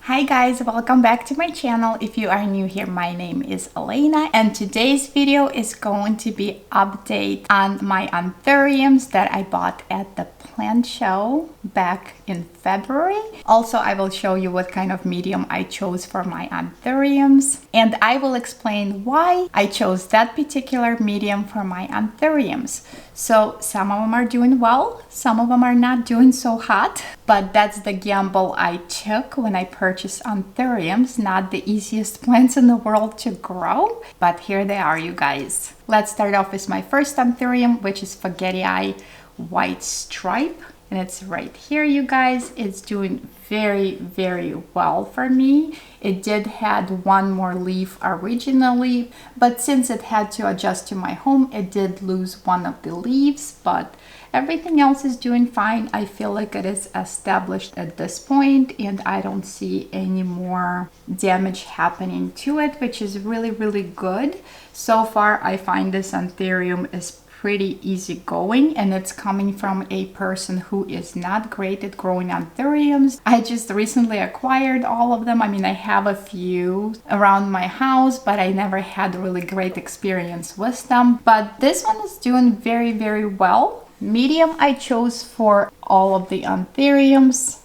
Hi guys, welcome back to my channel. If you are new here, my name is Elena and today's video is going to be update on my anthuriums that I bought at the plant show back in February. Also, I will show you what kind of medium I chose for my anthuriums and I will explain why I chose that particular medium for my anthuriums. So some of them are doing well, some of them are not doing so hot, but that's the gamble I took when I purchased anthuriums. Not the easiest plants in the world to grow, but here they are, you guys. Let's start off with my first anthurium, which is Spaghetti Eye White Stripe. And it's right here, you guys. It's doing very well for me. It did had one more leaf originally, but since it had to adjust to my home, it did lose one of the leaves, but everything else is doing fine. I feel like it is established at this point and I don't see any more damage happening to it, which is really good. So far, I find this anthurium is pretty easy going, and it's coming from a person who is not great at growing anthuriums. I just recently acquired all of them. I mean, I have a few around my house, but I never had a really great experience with them. But this one is doing very well. Medium I chose for all of the anthuriums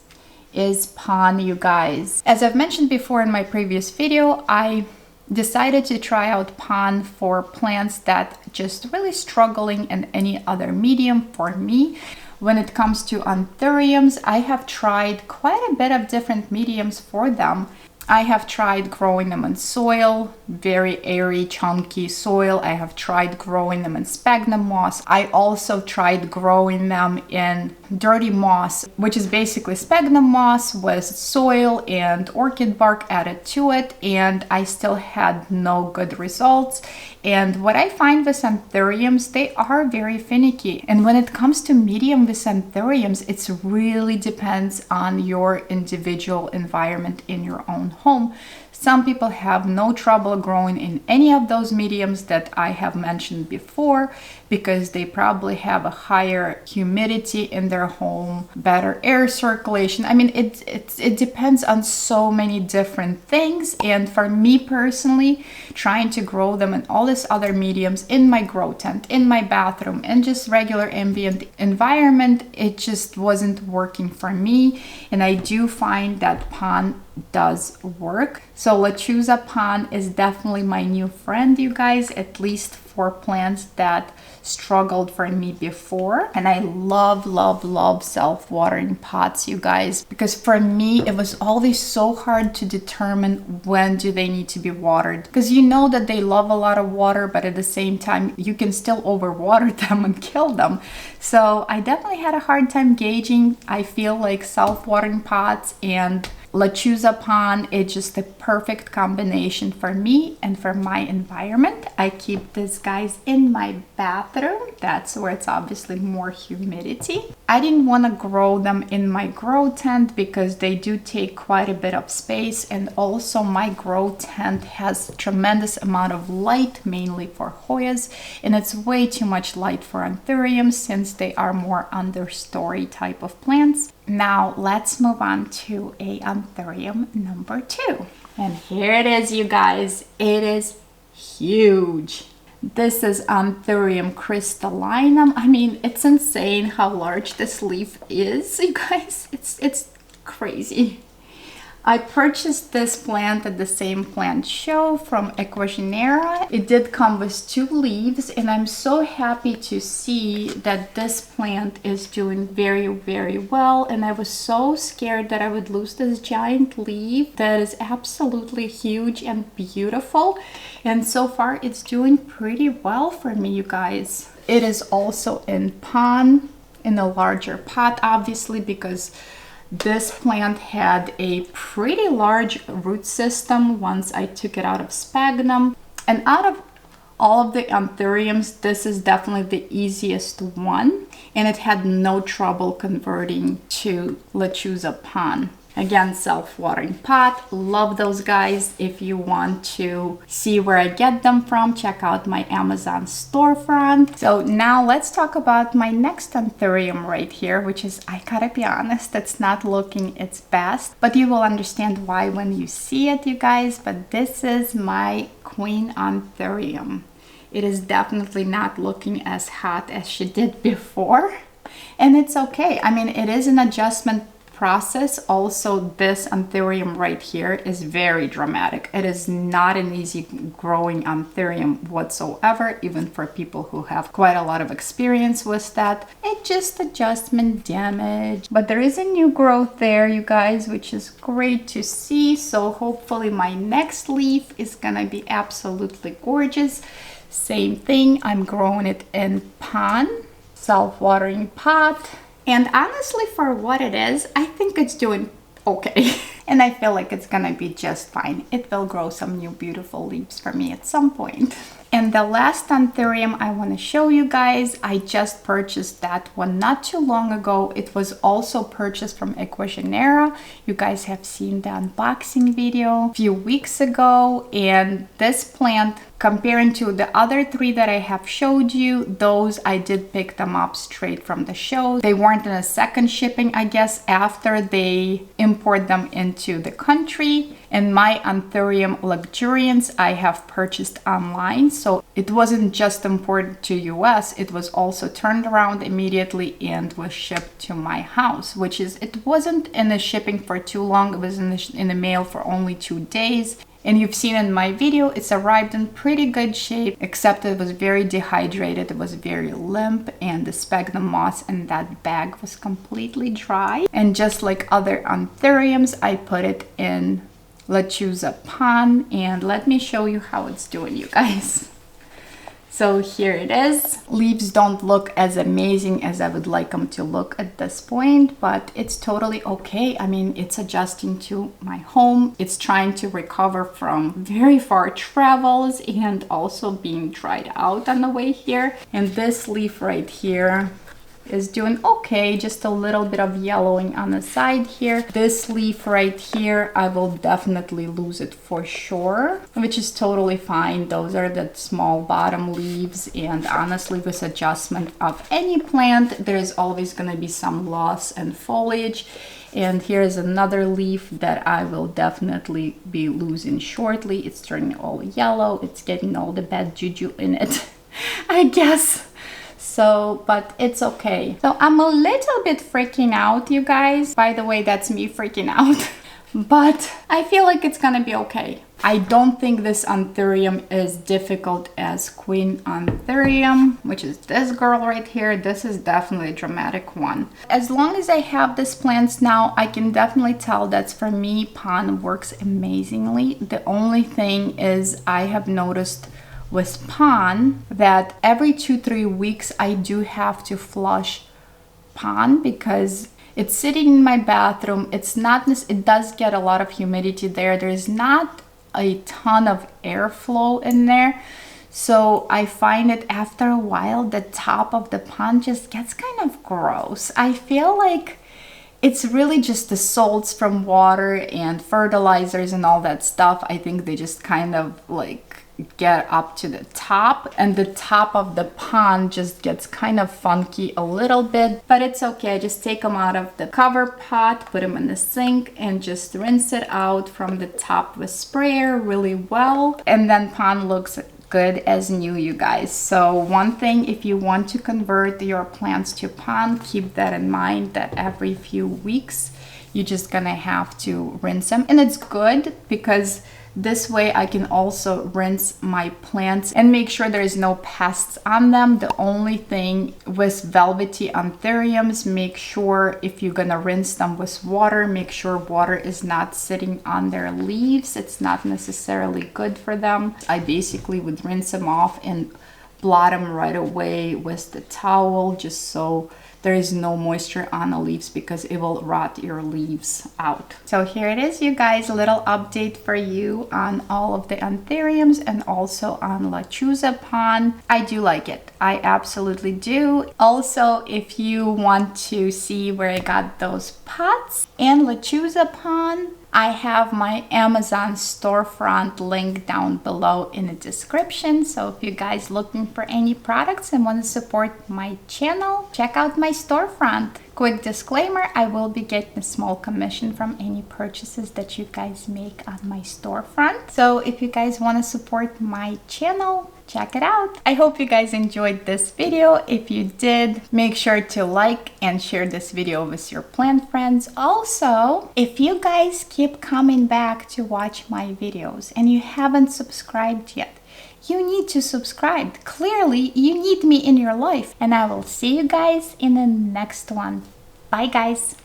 is Pond, you guys. As I've mentioned before in my previous video, I decided to try out Pond for plants that just really struggling in any other medium for me. When it comes to anthuriums, I have tried quite a bit of different mediums for them. I have tried growing them in soil, very airy, chunky soil. I have tried growing them in sphagnum moss. I also tried growing them in dirty moss, which is basically sphagnum moss with soil and orchid bark added to it, and I still had no good results. And what I find with anthuriums, they are very finicky. And when it comes to medium with anthuriums, it really depends on your individual environment in your own home. Some people have no trouble growing in any of those mediums that I have mentioned before because they probably have a higher humidity in their home, better air circulation. I mean, it depends on so many different things. And for me personally, trying to grow them in all these other mediums in my grow tent, in my bathroom, and just regular ambient environment, it just wasn't working for me. And I do find that Pond does work. So Lechuza Pond is definitely my new friend, you guys, at least for plants that struggled for me before. And I love self-watering pots, you guys, because for me it was always so hard to determine when do they need to be watered, because you know that they love a lot of water, but at the same time you can still overwater them and kill them. So I definitely had a hard time gauging. I feel like self-watering pots and Lechuza Pond is just the perfect combination for me and for my environment. I keep these guys in my bathroom. That's where it's obviously more humidity. I didn't want to grow them in my grow tent because they do take quite a bit of space, and also my grow tent has a tremendous amount of light, mainly for Hoyas, and it's way too much light for anthuriums since they are more understory type of plants. Now let's move on to a anthurium number 2. And here it is, you guys. It is huge. This is Anthurium crystallinum. I mean, it's insane how large this leaf is, you guys. It's crazy. I purchased this plant at the same plant show from Equagenera. It did come with 2 leaves, and I'm so happy to see that this plant is doing very well. And I was so scared that I would lose this giant leaf that is absolutely huge and beautiful. And so far it's doing pretty well for me, you guys. It is also in Pond, in a larger pot, obviously, because this plant had a pretty large root system once I took it out of sphagnum. And out of all of the anthuriums, this is definitely the easiest one. And it had no trouble converting to Lechuza Pond. Again, self-watering pot. Love those guys. If you want to see where I get them from, check out my Amazon storefront. So now let's talk about my next anthurium right here, which is, I gotta be honest, it's not looking its best, but you will understand why when you see it, you guys. But this is my queen anthurium. It is definitely not looking as hot as she did before, and it's okay. I mean, it is an adjustment process. Also, this anthurium right here is very dramatic. It is not an easy growing anthurium whatsoever, even for people who have quite a lot of experience with that. It's just adjustment damage, but there is a new growth there, you guys, which is great to see. So hopefully my next leaf is gonna be absolutely gorgeous. Same thing, I'm growing it in pond, self-watering pot. And honestly, for what it is, I think it's doing okay. And I feel like it's gonna be just fine. It will grow some new beautiful leaves for me at some point. And the last anthurium I want to show you guys, I just purchased that one not too long ago. It was also purchased from Equagenera. You guys have seen the unboxing video a few weeks ago. And this plant, comparing to the other three that I have showed you, those I did pick them up straight from the show. They weren't in a second shipping, I guess, after they import them into the country. And my Anthurium luxurians I have purchased online. So it wasn't just imported to US, it was also turned around immediately and was shipped to my house, which is, it wasn't in the shipping for too long. It was in the mail for only 2 days. And you've seen in my video, it's arrived in pretty good shape, except it was very dehydrated. It was very limp, and the sphagnum moss in that bag was completely dry. And just like other anthuriums, I put it in Lechuza Pan, and let me show you how it's doing, you guys. So here it is. Leaves don't look as amazing as I would like them to look at this point, but it's totally okay. I mean, it's adjusting to my home. It's trying to recover from very far travels and also being dried out on the way here. And this leaf right here is doing okay, just a little bit of yellowing on the side here. This leaf right here, I will definitely lose it for sure, which is totally fine. Those are the small bottom leaves, and honestly, with adjustment of any plant, there's always going to be some loss in foliage. And here's another leaf that I will definitely be losing shortly. It's turning all yellow. It's getting all the bad juju in it, I guess. So, but it's okay. So I'm a little bit freaking out, you guys. By the way, that's me freaking out. But I feel like it's gonna be okay. I don't think this anthurium is difficult as Queen Anthurium, which is this girl right here. This is definitely a dramatic one. As long as I have these plants now, I can definitely tell that for me, Pan works amazingly. The only thing is I have noticed with Pan that every 2-3 weeks I do have to flush Pan because it's sitting in my bathroom. It's not, it does get a lot of humidity there. There's not a ton of airflow in there. So I find it after a while, the top of the Pan just gets kind of gross. I feel like it's really just the salts from water and fertilizers and all that stuff. I think they just kind of like get up to the top, and the top of the pond just gets kind of funky a little bit, but it's okay. I just take them out of the cover pot, put them in the sink, and just rinse it out from the top with sprayer really well, and then pond looks good as new, you guys. So one thing, if you want to convert your plants to pond, keep that in mind, that every few weeks you're just gonna have to rinse them. And it's good because this way I can also rinse my plants and make sure there is no pests on them. The only thing with velvety anthuriums, make sure if you're gonna rinse them with water, make sure water is not sitting on their leaves. It's not necessarily good for them. I basically would rinse them off and blot them right away with the towel, just so there is no moisture on the leaves because it will rot your leaves out. So here it is, you guys, a little update for you on all of the anthuriums and also on lechuza pond. I do like it. I absolutely do. Also, if you want to see where I got those pots and lechuza pond, I have my Amazon storefront link down below in the description. So if you guys looking for any products and want to support my channel, check out my storefront. Quick disclaimer, I will be getting a small commission from any purchases that you guys make on my storefront. So if you guys want to support my channel, check it out. I hope you guys enjoyed this video. If you did, make sure to like and share this video with your plant friends. Also, if you guys keep coming back to watch my videos and you haven't subscribed yet, you need to subscribe. Clearly, you need me in your life. And I will see you guys in the next one. Bye, guys.